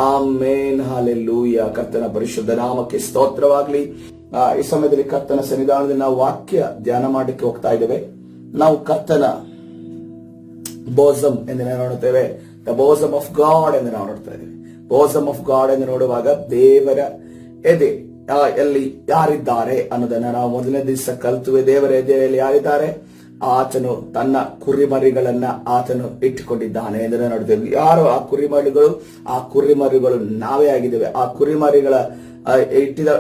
ಆಮೇನ್, hallelujah. ಕರ್ತನ ಪರಿಶುದ್ಧ ನಾಮಕ್ಕೆ ಸ್ತೋತ್ರವಾಗ್ಲಿ. ಈ ಸಮಯದಲ್ಲಿ ಕರ್ತನ ಸನ್ನಿಧಾನದಲ್ಲಿ ನಾವು ವಾಕ್ಯ ಧ್ಯಾನ ಮಾಡಲಿಕ್ಕೆ ಹೋಗ್ತಾ ಇದ್ದೇವೆ. ನಾವು ಕರ್ತನ ಬೋಸಮ್ ಎಂದು ನೋಡುತ್ತೇವೆ. ದ ಬೋಸಮ್ ಆಫ್ ಗಾಡ್ ಎಂದು ನಾವು ನೋಡ್ತಾ ಇದ್ದೇವೆ. ಬೋಸಮ್ ಆಫ್ ಗಾಡ್ ಎಂದು ನೋಡುವಾಗ ದೇವರ ಎದೆ ಎಲ್ಲಿ ಯಾರಿದ್ದಾರೆ ಅನ್ನೋದನ್ನ ನಾವು ಮೊದಲನೇ ದಿವಸ ಕಲ್ತುವೆ. ದೇವರ ಎದೆಯಲ್ಲಿ ಯಾರಿದ್ದಾರೆ? ಆತನು ತನ್ನ ಕುರಿಮರಿಗಳನ್ನ ಆತನು ಇಟ್ಟುಕೊಂಡಿದ್ದಾನೆ ಎಂದು ನೋಡ್ತೇವೆ. ಯಾರು ಆ ಕುರಿಮರಿಗಳು? ಆ ಕುರಿಮರಿಗಳು ನಾವೇ ಆಗಿದ್ದೇವೆ. ಆ ಕುರಿಮರಿಗಳ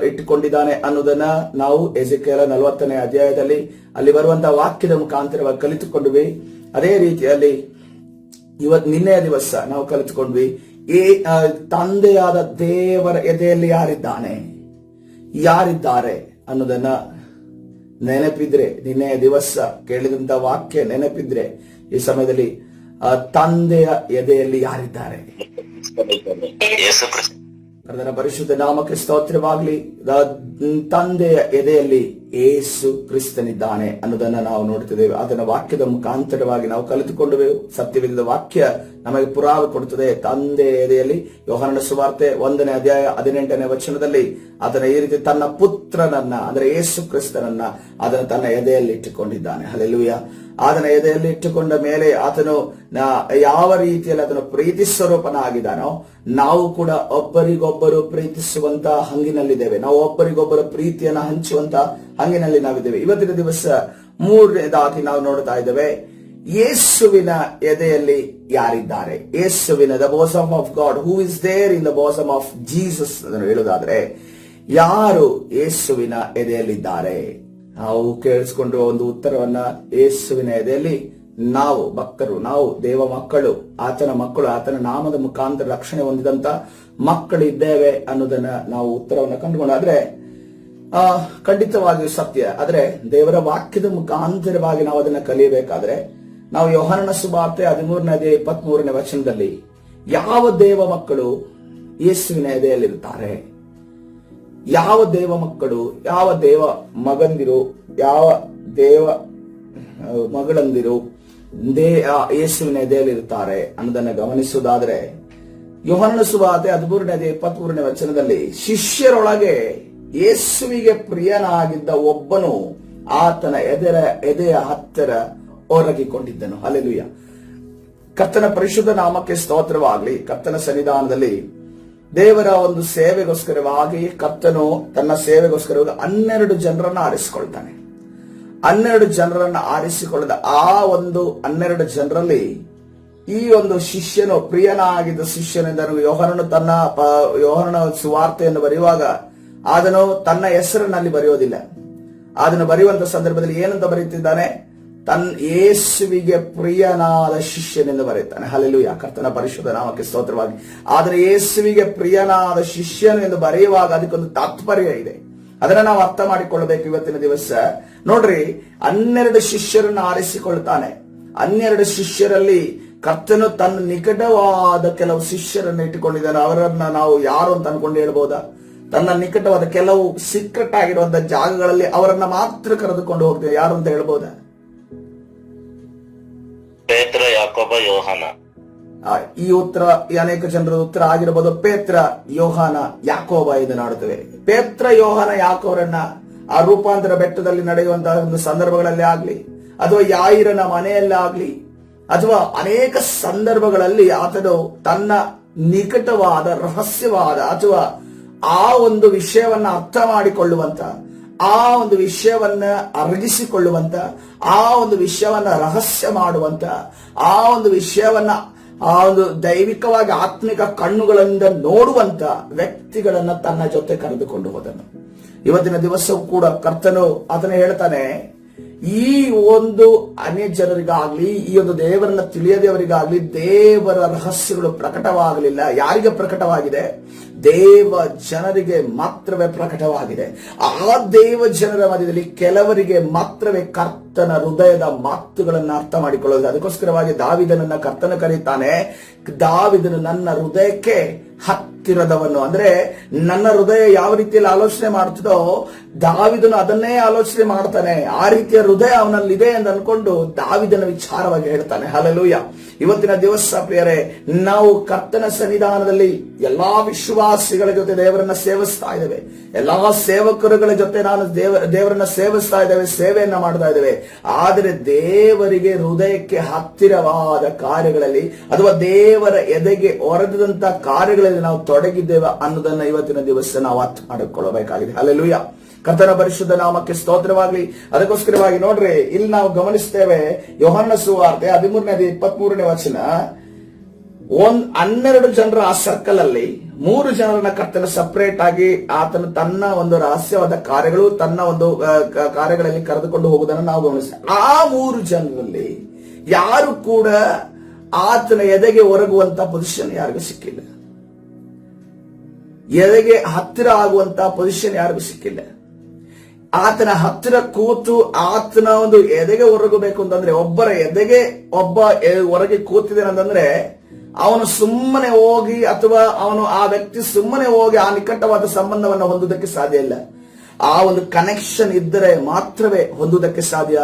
ಇಟ್ಟುಕೊಂಡಿದ್ದಾನೆ ಅನ್ನೋದನ್ನ ನಾವು ಎಜೆಕೇಲ 40ನೇ ಅಧ್ಯಾಯದಲ್ಲಿ ಅಲ್ಲಿ ಬರುವಂತಹ ವಾಕ್ಯದ ಮುಖಾಂತರವಾಗಿ ಕಲಿತುಕೊಂಡ್ವಿ. ಅದೇ ರೀತಿಯಲ್ಲಿ ನಿನ್ನೆಯ ದಿವಸ ನಾವು ಕಲಿತುಕೊಂಡ್ವಿ, ಈ ತಂದೆಯಾದ ದೇವರ ಎದೆಯಲ್ಲಿ ಯಾರಿದ್ದಾರೆ ಅನ್ನೋದನ್ನ ನೆನಪಿದ್ರೆ, ನಿನ್ನೆಯ ದಿವಸ ಕೇಳಿದಂತ ವಾಕ್ಯ ನೆನಪಿದ್ರೆ, ಈ ಸಮಯದಲ್ಲಿ ತಂದೆಯ ಎದೆಯಲ್ಲಿ ಯಾರಿದ್ದಾರೆ? ಕರ್ತನ ಪರಿಶುದ್ಧ ನಾಮಕ್ಕೆ ಸ್ತೋತ್ರವಾಗ್ಲಿ. ತಂದೆಯ ಎದೆಯಲ್ಲಿ ಯೇಸು ಕ್ರಿಸ್ತನಿದ್ದಾನೆ ಅನ್ನೋದನ್ನ ನಾವು ನೋಡ್ತಿದ್ದೇವೆ. ಅದನ್ನ ವಾಕ್ಯದ ಮುಖಾಂತರವಾಗಿ ನಾವು ಕಲಿತುಕೊಂಡುವೆ. ಸತ್ಯವಿಲ್ಲದ ವಾಕ್ಯ ನಮಗೆ ಪುರಾವೆ ಕೊಡುತ್ತದೆ. ತಂದೆಯ ಎದೆಯಲ್ಲಿ ಯೋಹಾನನ ಸುವಾರ್ತೆ 1ನೇ ಅಧ್ಯಾಯ 18ನೇ ವಚನದಲ್ಲಿ ಅದನ್ನ ಈ ರೀತಿ ತನ್ನ ಪುತ್ರನನ್ನ ಅಂದ್ರೆ ಯೇಸು ಕ್ರಿಸ್ತನನ್ನ ಅದನ್ನು ತನ್ನ ಎದೆಯಲ್ಲಿ ಇಟ್ಟುಕೊಂಡಿದ್ದಾನೆ. ಹಲ್ಲೆಲೂಯಾ. ಅದನ್ನ ಎದೆಯಲ್ಲಿ ಇಟ್ಟುಕೊಂಡ ಮೇಲೆ ಆತನು ಯಾವ ರೀತಿಯಲ್ಲಿ ಅದನ್ನು ಪ್ರೀತಿ ಸ್ವರೂಪನಾಗಿದ್ದಾನೋ ನಾವು ಕೂಡ ಒಬ್ಬರಿಗೊಬ್ಬರು ಪ್ರೀತಿಸುವಂತ ಹಂಗಿನಲ್ಲಿದ್ದೇವೆ. ನಾವು ಒಬ್ಬರಿಗೊಬ್ಬರ ಪ್ರೀತಿಯನ್ನ ಹಂಚುವಂತ ಹಂಗಿನಲ್ಲಿ ನಾವಿದ್ದೇವೆ. ಇವತ್ತಿನ ದಿವಸ 3ನೇದಾಗಿ ನಾವು ನೋಡ್ತಾ ಇದ್ದೇವೆ, ಯೇಸುವಿನ ಎದೆಯಲ್ಲಿ ಯಾರಿದ್ದಾರೆ? ಯೇಸುವಿನ the bosom of God, who is there in the bosom of Jesus ಅದನ್ನು ಹೇಳುವುದಾದ್ರೆ ಯಾರು ಯೇಸುವಿನ ಎದೆಯಲ್ಲಿದ್ದಾರೆ? ನಾವು ಕೇಳಿಸ್ಕೊಂಡು ಒಂದು ಉತ್ತರವನ್ನ, ಯೇಸುವಿನ ಎದೆಯಲ್ಲಿ ನಾವು ಭಕ್ತರು, ನಾವು ದೇವ ಮಕ್ಕಳು, ಆತನ ಮಕ್ಕಳು, ಆತನ ನಾಮದ ಮುಖಾಂತರ ರಕ್ಷಣೆ ಹೊಂದಿದಂತ ಮಕ್ಕಳು ಇದ್ದೇವೆ ಅನ್ನೋದನ್ನ ನಾವು ಉತ್ತರವನ್ನ ಕಂಡುಕೊಂಡಾದ್ರೆ ಖಂಡಿತವಾಗಿಯೂ ಸತ್ಯ. ಆದ್ರೆ ದೇವರ ವಾಕ್ಯದ ಮುಖಾಂತರವಾಗಿ ನಾವು ಅದನ್ನ ಕಲಿಯಬೇಕಾದ್ರೆ ನಾವು ಯೋಹಾನನ ಸುವಾರ್ತೆ 13ನೇ ಅಧ್ಯಾಯ 23ನೇ ವಚನದಲ್ಲಿ ಯಾವ ದೇವ ಮಕ್ಕಳು ಯೇಸುವಿನ ಎದೆಯಲ್ಲಿರುತ್ತಾರೆ, ಯಾವ ದೇವ ಮಕ್ಕಳು, ಯಾವ ದೇವ ಮಗಂದಿರು, ಯಾವ ದೇವ ಮಗಳಂದಿರು ಯೇಸುವಿನ ಎದೆಯಲ್ಲಿರುತ್ತಾರೆ ಅನ್ನೋದನ್ನ ಗಮನಿಸುವುದಾದ್ರೆ ಯೋಹಾನನ ಸುವಾರ್ತೆ 13ನೇ ಅಧ್ಯಾಯ 23ನೇ ವಚನದಲ್ಲಿ ಶಿಷ್ಯರೊಳಗೆ ಯೇಸುವಿಗೆ ಪ್ರಿಯನಾಗಿದ್ದ ಒಬ್ಬನು ಆತನ ಎದೆಯ ಹತ್ತಿರ ಒರಗಿಕೊಂಡಿದ್ದನು. ಹಲ್ಲೆಲೂಯಾ. ಕರ್ತನ ಪರಿಶುದ್ಧ ನಾಮಕ್ಕೆ ಸ್ತೋತ್ರವಾಗ್ಲಿ. ಕರ್ತನ ಸನ್ನಿಧಾನದಲ್ಲಿ ದೇವರ ಒಂದು ಸೇವೆಗೋಸ್ಕರವಾಗಿ ಕರ್ತನು ತನ್ನ ಸೇವೆಗೋಸ್ಕರವಾಗಿ 12 ಜನರನ್ನ ಆರಿಸಿಕೊಳ್ತಾನೆ. 12 ಜನರನ್ನ ಆರಿಸಿಕೊಳ್ಳದ ಆ ಒಂದು 12 ಜನರಲ್ಲಿ ಈ ಒಂದು ಶಿಷ್ಯನು ಪ್ರಿಯನಾಗಿದ್ದ ಶಿಷ್ಯನೆಂದನು. ಯೋಹಾನನ ಸುವಾರ್ತೆಯನ್ನು ಬರೆಯುವಾಗ ಅದನ್ನು ತನ್ನ ಹೆಸರಿನಲ್ಲಿ ಬರೆಯೋದಿಲ್ಲ. ಅದನ್ನು ಬರೆಯುವಂತ ಸಂದರ್ಭದಲ್ಲಿ ಏನಂತ ಬರೆಯುತ್ತಿದ್ದಾನೆ? ಯೇಸುವಿಗೆ ಪ್ರಿಯನಾದ ಶಿಷ್ಯನೆಂದು ಬರೆಯುತ್ತಾನೆ. ಹಲ್ಲೆಲೂಯಾ. ಕರ್ತನ ಪರಿಶುದ್ಧ ನಾಮಕ್ಕೆ ಸ್ತೋತ್ರವಾಗಿ. ಆದರೆ ಯೇಸುವಿಗೆ ಪ್ರಿಯನಾದ ಶಿಷ್ಯನು ಎಂದು ಬರೆಯುವಾಗ ಅದಕ್ಕೊಂದು ತಾತ್ಪರ್ಯ ಇದೆ. ಅದನ್ನ ನಾವು ಅರ್ಥ ಮಾಡಿಕೊಳ್ಳಬೇಕು ಇವತ್ತಿನ ದಿವಸ. ನೋಡ್ರಿ, 12 ಶಿಷ್ಯರನ್ನು ಆರಿಸಿಕೊಳ್ತಾನೆ. 12 ಶಿಷ್ಯರಲ್ಲಿ ಕರ್ತನು ತನ್ನ ನಿಕಟವಾದ ಕೆಲವು ಶಿಷ್ಯರನ್ನು ಇಟ್ಟುಕೊಂಡಿದ್ದಾನೆ. ಅವರನ್ನ ನಾವು ಯಾರು ಅಂತ ಅನ್ಕೊಂಡು ಹೇಳ್ಬೋದಾ? ತನ್ನ ನಿಕಟವಾದ ಕೆಲವು ಸೀಕ್ರೆಟ್ ಆಗಿರುವಂತಹ ಜಾಗಗಳಲ್ಲಿ ಅವರನ್ನ ಮಾತ್ರ ಕರೆದುಕೊಂಡು ಹೋಗ್ತೇವೆ. ಯಾರು ಅಂತ ಹೇಳ್ಬೋದಾ? ಪೇತ್ರ, ಯಾಕೋಬ, ಯೋಹಾನ. ಈ ಉತ್ತರ ಅನೇಕ ಜನರ ಉತ್ತರ ಆಗಿರಬಹುದು. ಪೇತ್ರ, ಯೋಹಾನ, ಯಾಕೋಬ ಎಂದು ನೋಡುತ್ತೇವೆ. ಪೇತ್ರ, ಯೋಹಾನ, ಯಾಕೋಬರನ್ನ ಆ ರೂಪಾಂತರ ಬೆಟ್ಟದಲ್ಲಿ ನಡೆಯುವಂತಹ ಒಂದು ಸಂದರ್ಭಗಳಲ್ಲಿ ಆಗ್ಲಿ, ಅಥವಾ ಯಾಯಿರನ ಮನೆಯಲ್ಲಾಗ್ಲಿ, ಅಥವಾ ಅನೇಕ ಸಂದರ್ಭಗಳಲ್ಲಿ ಆತನು ತನ್ನ ನಿಕಟವಾದ ರಹಸ್ಯವಾದ ಅಥವಾ ಆ ಒಂದು ವಿಷಯವನ್ನ ಅರ್ಥ ಮಾಡಿಕೊಳ್ಳುವಂತ, ಆ ಒಂದು ವಿಷಯವನ್ನ ಅರಗಿಸಿಕೊಳ್ಳುವಂತ, ಆ ಒಂದು ವಿಷಯವನ್ನ ರಹಸ್ಯ ಮಾಡುವಂತ, ಆ ಒಂದು ವಿಷಯವನ್ನ ಆ ಒಂದು ದೈವಿಕವಾಗಿ ಆತ್ಮಿಕ ಕಣ್ಣುಗಳಿಂದ ನೋಡುವಂತ ವ್ಯಕ್ತಿಗಳನ್ನ ತನ್ನ ಜೊತೆ ಕರೆದುಕೊಂಡು ಹೋದನು. ಇವತ್ತಿನ ದಿವಸವೂ ಕೂಡ ಕರ್ತನು ಅದನ್ನ ಹೇಳ್ತಾನೆ, ಈ ಒಂದು ಅನ್ಯ ಜನರಿಗಾಗ್ಲಿ, ಈ ಒಂದು ದೇವರನ್ನ ತಿಳಿಯದವರಿಗಾಗ್ಲಿ ದೇವರ ರಹಸ್ಯಗಳು ಪ್ರಕಟವಾಗಲಿಲ್ಲ. ಯಾರಿಗೆ ಪ್ರಕಟವಾಗಿದೆ? ದೇವ ಜನರಿಗೆ ಮಾತ್ರವೇ ಪ್ರಕಟವಾಗಿದೆ. ಆ ದೇವ ಜನರ ಮಧ್ಯದಲ್ಲಿ ಕೆಲವರಿಗೆ ಮಾತ್ರವೇ ಕರ್ತ ಕರ್ತನ ಹೃದಯದ ಮಾತುಗಳನ್ನ ಅರ್ಥ ಮಾಡಿಕೊಳ್ಳೋದು. ಅದಕ್ಕೋಸ್ಕರವಾಗಿ ದಾವಿದನನ್ನ ಕರ್ತನ ಕರೀತಾನೆ, ದಾವಿದನು ನನ್ನ ಹೃದಯಕ್ಕೆ ಹತ್ತಿರದವನು. ಅಂದ್ರೆ ನನ್ನ ಹೃದಯ ಯಾವ ರೀತಿಯಲ್ಲಿ ಆಲೋಚನೆ ಮಾಡ್ತದೋ ದಾವಿದನು ಅದನ್ನೇ ಆಲೋಚನೆ ಮಾಡ್ತಾನೆ. ಆ ರೀತಿಯ ಹೃದಯ ಅವನಲ್ಲಿದೆ ಎಂದು ಅನ್ಕೊಂಡು ದಾವಿದನ ವಿಚಾರವಾಗಿ ಹೇಳ್ತಾನೆ. ಹಲ್ಲೆಲೂಯಾ. ಇವತ್ತಿನ ದಿವಸ ಪ್ರಿಯರೇ, ನಾವು ಕರ್ತನ ಸನ್ನಿಧಾನದಲ್ಲಿ ಎಲ್ಲಾ ವಿಶ್ವಾಸಿಗಳ ಜೊತೆ ದೇವರನ್ನ ಸೇವಿಸ್ತಾ ಇದ್ದೇವೆ. ಎಲ್ಲಾ ಸೇವಕರುಗಳ ಜೊತೆ ನಾನು ದೇವರನ್ನ ಸೇವಿಸ್ತಾ ಇದ್ದೇವೆ, ಸೇವೆಯನ್ನ ಮಾಡ್ತಾ ಇದ್ದೇವೆ. ಆದರೆ ದೇವರಿಗೆ ಹೃದಯಕ್ಕೆ ಹತ್ತಿರವಾದ ಕಾರ್ಯಗಳಲ್ಲಿ ಅಥವಾ ದೇವರ ಎದೆಗೆ ಹೊರದಂತ ಕಾರ್ಯಗಳಲ್ಲಿ ನಾವು ತೊಡಗಿದ್ದೇವೆ ಅನ್ನೋದನ್ನ ಇವತ್ತಿನ ದಿವಸ ನಾವು ಅರ್ಥ ಮಾಡಿಕೊಳ್ಳಬೇಕಾಗಿದೆ. ಹಲ್ಲೆಲೂಯಾ. ಕರ್ತನ ಪರಿಶುದ್ಧ ನಾಮಕ್ಕೆ ಸ್ತೋತ್ರವಾಗ್ಲಿ. ಅದಕ್ಕೋಸ್ಕರವಾಗಿ ನೋಡ್ರಿ, ಇಲ್ಲಿ ನಾವು ಗಮನಿಸ್ತೇವೆ ಯೋಹಾನನ ಸುವಾರ್ತೆ 13:23 12 ಜನರ ಆ ಸರ್ಕಲ್ ಅಲ್ಲಿ 3 ಜನರನ್ನ ಕರ್ತನ ಸಪರೇಟ್ ಆಗಿ ಆತನು ತನ್ನ ಒಂದು ರಹಸ್ಯವಾದ ಕಾರ್ಯಗಳು, ತನ್ನ ಒಂದು ಕಾರ್ಯಗಳಲ್ಲಿ ಕರೆದುಕೊಂಡು ಹೋಗುವುದನ್ನು ನಾವು ಗಮನಿಸ್ತೇವೆ. ಆ 3 ಜನರಲ್ಲಿ ಯಾರು ಕೂಡ ಆತನ ಎದೆಗೆ ಒರಗುವಂತ ಪೊಸಿಷನ್ ಯಾರಿಗೂ ಸಿಕ್ಕಿಲ್ಲ. ಎದೆಗೆ ಹತ್ತಿರ ಆಗುವಂತ ಪೊಸಿಷನ್ ಯಾರಿಗೂ ಸಿಕ್ಕಿಲ್ಲ. ಆತನ ಹತ್ತಿರ ಕೂತು ಆತನ ಒಂದು ಎದೆಗೆ ಹೊರಗಬೇಕು ಅಂತಂದ್ರೆ, ಒಬ್ಬರ ಎದೆಗೆ ಒಬ್ಬ ಹೊರಗೆ ಕೂತಿದ್ದೇನಂತಂದ್ರೆ ಅವನು ಸುಮ್ಮನೆ ಹೋಗಿ ಅಥವಾ ಆ ವ್ಯಕ್ತಿ ಸುಮ್ಮನೆ ಹೋಗಿ ಆ ನಿಕಟವಾದ ಸಂಬಂಧವನ್ನು ಹೊಂದುವುದಕ್ಕೆ ಸಾಧ್ಯ ಇಲ್ಲ. ಆ ಒಂದು ಕನೆಕ್ಷನ್ ಇದ್ದರೆ ಮಾತ್ರವೇ ಹೊಂದುವುದಕ್ಕೆ ಸಾಧ್ಯ.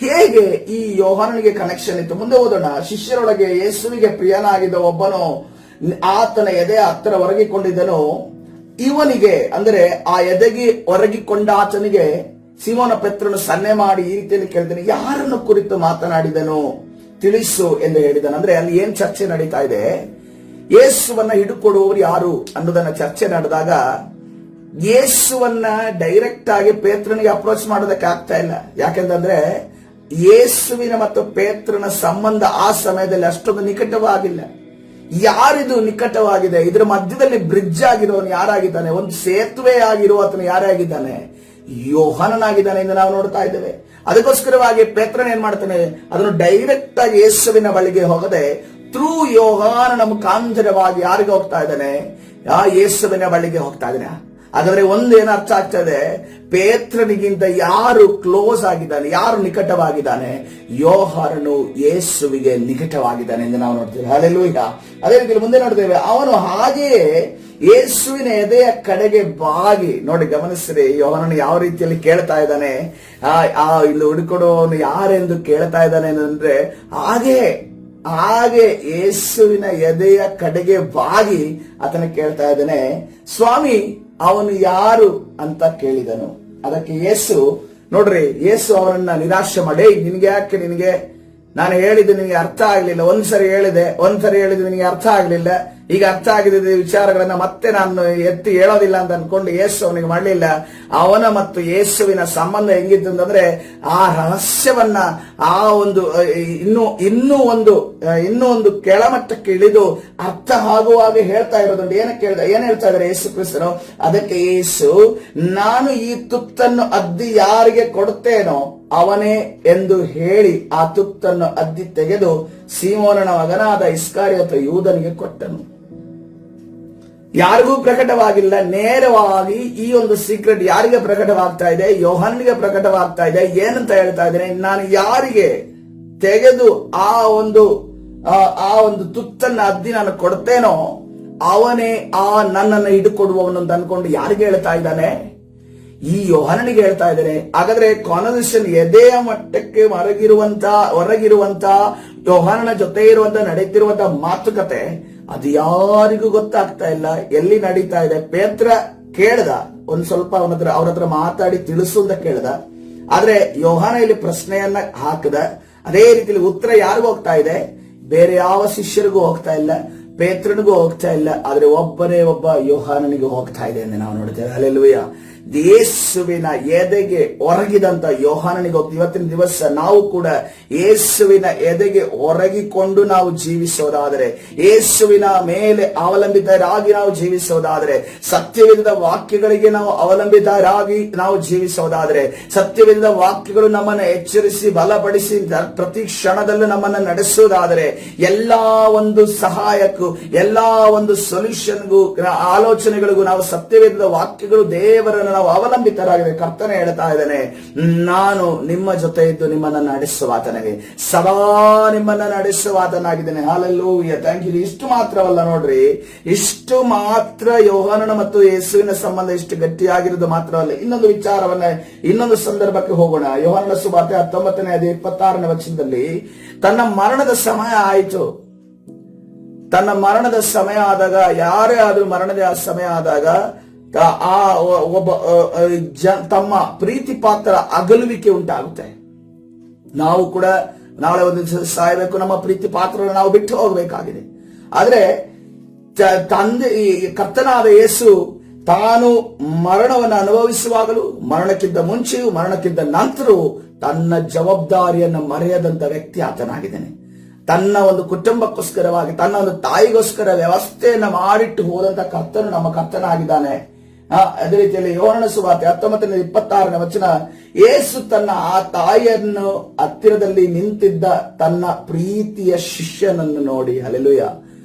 ಹೇಗೆ ಈ ಯೋಹಾನನಿಗೆ ಕನೆಕ್ಷನ್ ಇತ್ತು? ಮುಂದೆ ಓದೋಣ. ಶಿಷ್ಯರೊಳಗೆ ಯೇಸುವಿಗೆ ಪ್ರಿಯನಾಗಿದ್ದ ಒಬ್ಬನು ಆತನ ಎದೆ ಹತ್ತಿರ ಒರಗಿಕೊಂಡಿದ್ದನು. ಇವನಿಗೆ ಅಂದರೆ ಆ ಎದೆಗೆ ಒರಗಿಕೊಂಡ ಆತನಿಗೆ ಸಿಮೋನ ಪೇತ್ರನು ಸನ್ನೆ ಮಾಡಿ ಈ ರೀತಿಯಲ್ಲಿ ಕೇಳ್ತಾನೆ, ಯಾರನ್ನು ಕುರಿತು ಮಾತನಾಡಿದನು ತಿಳಿಸು ಎಂದು ಹೇಳಿದನು. ಅಂದ್ರೆ ಅಲ್ಲಿ ಏನ್ ಚರ್ಚೆ ನಡೀತಾ ಇದೆ? ಯೇಸುವನ್ನ ಹಿಡುಕೊಡುವವರು ಯಾರು ಅನ್ನೋದನ್ನ ಚರ್ಚೆ ನಡೆದಾಗ ಯೇಸುವನ್ನ ಡೈರೆಕ್ಟ್ ಆಗಿ ಪೇತ್ರನಿಗೆ ಅಪ್ರೋಚ್ ಮಾಡೋದಕ್ಕೆ ಆಗ್ತಾ ಇಲ್ಲ. ಯಾಕೆಂತಂದ್ರೆ ಯೇಸುವಿನ ಮತ್ತು ಪೇತ್ರನ ಸಂಬಂಧ ಆ ಸಮಯದಲ್ಲಿ ಅಷ್ಟೊಂದು ನಿಕಟವಾಗಿಲ್ಲ. ಯಾರಿದು ನಿಕಟವಾಗಿದೆ? ಇದರ ಮಧ್ಯದಲ್ಲಿ ಬ್ರಿಡ್ಜ್ ಆಗಿರೋನು ಯಾರಾಗಿದ್ದಾನೆ? ಒಂದು ಸೇತುವೆ ಆಗಿರುವತನು ಯಾರಾಗಿದ್ದಾನೆ? ಯೋಹಾನನಾಗಿದ್ದಾನೆ ಎಂದು ನಾವು ನೋಡ್ತಾ ಇದ್ದೇವೆ. ಅದಕ್ಕೋಸ್ಕರವಾಗಿ ಪೇತ್ರನ ಏನ್ ಮಾಡ್ತಾನೆ? ಅದನ್ನು ಡೈರೆಕ್ಟ್ ಆಗಿ ಯೇಸುವಿನ ಬಳಿಗೆ ಹೋಗದೆ ಥ್ರೂ ಯೋಹಾನನ ಮುಖಾಂತರವಾಗಿ ಯಾರಿಗೆ ಹೋಗ್ತಾ ಇದ್ದಾನೆ? ಯೇಸುವಿನ ಬಳಿಗೆ ಹೋಗ್ತಾ ಇದ್ದಾನೆ. ಹಾಗಾದ್ರೆ ಒಂದೇನು ಅರ್ಥ ಆಗ್ತದೆ? ಪೇತ್ರನಿಗಿಂತ ಯಾರು ಕ್ಲೋಸ್ ಆಗಿದ್ದಾನೆ, ಯಾರು ನಿಕಟವಾಗಿದ್ದಾನೆ? ಯೋಹಾನನು ಯೇಸುವಿಗೆ ನಿಕಟವಾಗಿದ್ದಾನೆ ಎಂದು ನಾವು ನೋಡ್ತೇವೆ. ಹಲ್ಲೆಲೂಯಾ. ಅದೇ ರೀತಿ ಮುಂದೆ ನೋಡ್ತೇವೆ, ಅವನು ಹಾಗೆಯೇ ಯೇಸುವಿನ ಎದೆಯ ಕಡೆಗೆ ಬಾಗಿ, ನೋಡಿ ಗಮನಿಸ್ರಿ, ಯೋಹಾನನು ಯಾವ ರೀತಿಯಲ್ಲಿ ಕೇಳ್ತಾ ಇದ್ದಾನೆ, ಇಲ್ಲಿ ಹುಡುಕೊಡುವವನು ಯಾರೆಂದು ಕೇಳ್ತಾ ಇದ್ದಾನೆ ಅಂದ್ರೆ ಹಾಗೆ ಯೇಸುವಿನ ಎದೆಯ ಕಡೆಗೆ ಬಾಗಿ ಆತನ ಕೇಳ್ತಾ ಇದ್ದಾನೆ, ಸ್ವಾಮಿ ಅವನು ಯಾರು ಅಂತ ಕೇಳಿದನು. ಅದಕ್ಕೆ ಯೇಸು, ನೋಡ್ರಿ, ಯೇಸು ಅವನನ್ನ ನಿರಾಶೆ ಮಾಡಿ, ನಿನಗೆ ನಾನು ಹೇಳಿದ್ದು ನಿನಗೆ ಅರ್ಥ ಆಗ್ಲಿಲ್ಲ, ಒಂದ್ಸರಿ ಹೇಳಿದೆ ನಿನಗೆ ಅರ್ಥ ಆಗ್ಲಿಲ್ಲ, ಈಗ ಅರ್ಥ ಆಗಿದ್ದ ವಿಚಾರಗಳನ್ನ ಮತ್ತೆ ನಾನು ಎತ್ತಿ ಹೇಳೋದಿಲ್ಲ ಅಂತ ಅನ್ಕೊಂಡು ಯೇಸು ಅವನಿಗೆ ಮಾಡಲಿಲ್ಲ. ಅವನ ಮತ್ತು ಯೇಸುವಿನ ಸಂಬಂಧ ಹೆಂಗಿತ್ತು ಅಂತಂದ್ರೆ ಆ ರಹಸ್ಯವನ್ನ ಆ ಒಂದು ಇನ್ನೂ ಒಂದು ಕೆಳಮಟ್ಟಕ್ಕೆ ಇಳಿದು ಅರ್ಥ ಆಗುವಾಗ ಹೇಳ್ತಾ ಇರೋದು. ಏನ್ ಹೇಳ್ತಾ ಇದ್ದಾರೆ ಯೇಸು ಕ್ರಿಸ್ತನು? ಅದಕ್ಕೆ ಯೇಸು, ನಾನು ಈ ತುತ್ತನ್ನು ಅದ್ದಿ ಯಾರಿಗೆ ಕೊಡುತ್ತೇನೋ ಅವನೇ ಎಂದು ಹೇಳಿ ಆ ತುತ್ತನ್ನು ಅದ್ದಿ ತೆಗೆದು ಸೀಮೋನನ ಮಗನಾದ ಇಸ್ಕಾರಿಯೋತ ಯೂದನಿಗೆ ಕೊಟ್ಟನು. ಯಾರಿಗೂ ಪ್ರಕಟವಾಗಿಲ್ಲ. ನೇರವಾಗಿ ಈ ಒಂದು ಸೀಕ್ರೆಟ್ ಯಾರಿಗೆ ಪ್ರಕಟವಾಗ್ತಾ ಇದೆ? ಯೋಹಾನನಿಗೆ ಪ್ರಕಟವಾಗ್ತಾ ಇದೆ. ಏನಂತ ಹೇಳ್ತಾ ಇದ್ದೇನೆ? ನಾನು ಯಾರಿಗೆ ತೆಗೆದು ಆ ಒಂದು ತುತ್ತನ್ನ ಅದ್ದಿ ನಾನು ಕೊಡ್ತೇನೋ ಅವನೇ ನನ್ನನ್ನು ಹಿಡುಕೊಡುವವನು ಅಂತ ಅನ್ಕೊಂಡು ಯಾರಿಗೆ ಹೇಳ್ತಾ ಇದ್ದಾನೆ? ಈ ಯೋಹಾನನಿಗೆ ಹೇಳ್ತಾ ಇದ್ದಾನೆ. ಹಾಗಾದ್ರೆ ಕಾನ್ವರ್ಸೇಷನ್ ಎದೆಯ ಮಟ್ಟಕ್ಕೆ ಹೊರಗಿರುವಂತ ಯೋಹಾನನ ಜೊತೆ ಇರುವಂತ ನಡೀತಿರುವಂತ ಮಾತುಕತೆ ಅದು ಯಾರಿಗೂ ಗೊತ್ತಾಗ್ತಾ ಇಲ್ಲ. ಎಲ್ಲಿ ನಡೀತಾ ಇದೆ? ಪೇತ್ರ ಕೇಳ್ದ, ಒಂದ್ ಸ್ವಲ್ಪ ಅವ್ರ ಹತ್ರ ಮಾತಾಡಿ ತಿಳಿಸು ಅಂತ ಕೇಳ್ದ. ಆದ್ರೆ ಯೋಹಾನ ಇಲ್ಲಿ ಪ್ರಶ್ನೆಯನ್ನ ಹಾಕದ. ಅದೇ ರೀತಿಯಲ್ಲಿ ಉತ್ತರ ಯಾರಿಗೂ ಹೋಗ್ತಾ ಇದೆ? ಬೇರೆ ಯಾವ ಶಿಷ್ಯರಿಗೂ ಹೋಗ್ತಾ ಇಲ್ಲ, ಪೇತ್ರನಿಗೂ ಹೋಗ್ತಾ ಇಲ್ಲ. ಆದ್ರೆ ಒಬ್ಬನೇ ಒಬ್ಬ ಯೋಹಾನನಿಗೂ ಹೋಗ್ತಾ ಇದೆ ಎಂದು ನಾವು ನೋಡ್ತೇವೆ. ಹಲ್ಲೆಲೂಯಾ. ಯೇಸುವಿನ ಎದೆಗೆ ಒರಗಿದಂತ ಯೋಹಾನನಿಗೆ ಹೋಗ್ತೀವಿ. ಇವತ್ತಿನ ದಿವಸ ನಾವು ಕೂಡ ಯೇಸುವಿನ ಎದೆಗೆ ಒರಗಿಕೊಂಡು ನಾವು ಜೀವಿಸೋದಾದರೆ, ಯೇಸುವಿನ ಮೇಲೆ ಅವಲಂಬಿತರಾಗಿ ನಾವು ಜೀವಿಸೋದಾದರೆ, ಸತ್ಯವೇದದ ವಾಕ್ಯಗಳಿಗೆ ನಾವು ಅವಲಂಬಿತರಾಗಿ ನಾವು ಜೀವಿಸೋದಾದರೆ, ಸತ್ಯವೇದದ ವಾಕ್ಯಗಳು ನಮ್ಮನ್ನು ಎಚ್ಚರಿಸಿ ಬಲಪಡಿಸಿ ಪ್ರತಿ ಕ್ಷಣದಲ್ಲೂ ನಮ್ಮನ್ನು ನಡೆಸೋದಾದರೆ, ಎಲ್ಲಾ ಒಂದು ಸಹಾಯಕ್ಕೂ ಎಲ್ಲಾ ಒಂದು ಸೊಲ್ಯೂಷನ್ಗೂ ಆಲೋಚನೆಗಳಿಗೂ ನಾವು ಸತ್ಯವೇದದ ವಾಕ್ಯಗಳು ದೇವರನ್ನು ನಾವು ಅವಲಂಬಿತರಾಗಿದೆ. ಕರ್ತನೆ ಹೇಳ್ತಾ ಇದ್ದಾನೆ, ನಾನು ನಿಮ್ಮ ಜೊತೆ ಇದ್ದು ನಿಮ್ಮನ್ನ ನಡೆಸುವಾತನಿಗೆ, ಸದಾ ನಿಮ್ಮನ್ನ ನಡೆಸುವಾತನಾಗಿದ್ದೇನೆ. Hallelujah, thank you. ಇಷ್ಟು ಮಾತ್ರವಲ್ಲ ನೋಡ್ರಿ, ಇಷ್ಟು ಮಾತ್ರ ಯೋಹಾನನ ಮತ್ತು ಯೇಸುವಿನ ಸಂಬಂಧ ಇಷ್ಟು ಗಟ್ಟಿಯಾಗಿರೋದು ಮಾತ್ರವಲ್ಲ, ಇನ್ನೊಂದು ವಿಚಾರವನ್ನ, ಇನ್ನೊಂದು ಸಂದರ್ಭಕ್ಕೆ ಹೋಗೋಣ. ಯೋಹಾನನ ಸುವಾರ್ತೆ 19ನೇ ಅಧ್ಯಾಯ 26ನೇ ವಚನದಲ್ಲಿ, ತನ್ನ ಮರಣದ ಸಮಯ ಆಯಿತು. ತನ್ನ ಮರಣದ ಸಮಯ ಆದಾಗ, ಯಾರೇ ಆದ್ರೂ ಮರಣದ ಸಮಯ ಆದಾಗ ಆ ಒಬ್ಬ ತಮ್ಮ ಪ್ರೀತಿ ಪಾತ್ರ ಅಗಲುವಿಕೆ ಉಂಟಾಗುತ್ತೆ. ನಾವು ಕೂಡ ನಾಳೆ ಒಂದು ದಿವಸ ಸಾಯಬೇಕು, ನಮ್ಮ ಪ್ರೀತಿ ಪಾತ್ರ ನಾವು ಬಿಟ್ಟು ಹೋಗಬೇಕಾಗಿದೆ. ಆದ್ರೆ ತಂದೆ, ಕರ್ತನಾದ ಯೇಸು ತಾನು ಮರಣವನ್ನು ಅನುಭವಿಸುವಾಗಲೂ, ಮರಣಕ್ಕಿಂತ ಮುಂಚೆಯೂ ಮರಣಕ್ಕಿಂತ ನಂತರವೂ ತನ್ನ ಜವಾಬ್ದಾರಿಯನ್ನು ಮರೆಯದಂತ ವ್ಯಕ್ತಿ ಆತನಾಗಿದ್ದಾನೆ. ತನ್ನ ಒಂದು ಕುಟುಂಬಕ್ಕೋಸ್ಕರವಾಗಿ, ತನ್ನ ಒಂದು ತಾಯಿಗೋಸ್ಕರ ವ್ಯವಸ್ಥೆಯನ್ನ ಮಾಡಿಟ್ಟು ಹೋದಂತ ಕರ್ತನು ನಮ್ಮ ಕರ್ತನಾಗಿದ್ದಾನೆ. ಅದೇ ರೀತಿಯಲ್ಲಿ ಯೋಹಾನನ ಸುವಾರ್ತೆ 19ನೇ 26ನೇ ವಚನ, ಯೇಸು ತನ್ನ ಆ ತಾಯಿಯನ್ನು ಹತ್ತಿರದಲ್ಲಿ ನಿಂತಿದ್ದ ತನ್ನ ಪ್ರೀತಿಯ ಶಿಷ್ಯನನ್ನು ನೋಡಿ, ಹಲ್ಲೆಲೂಯಾ,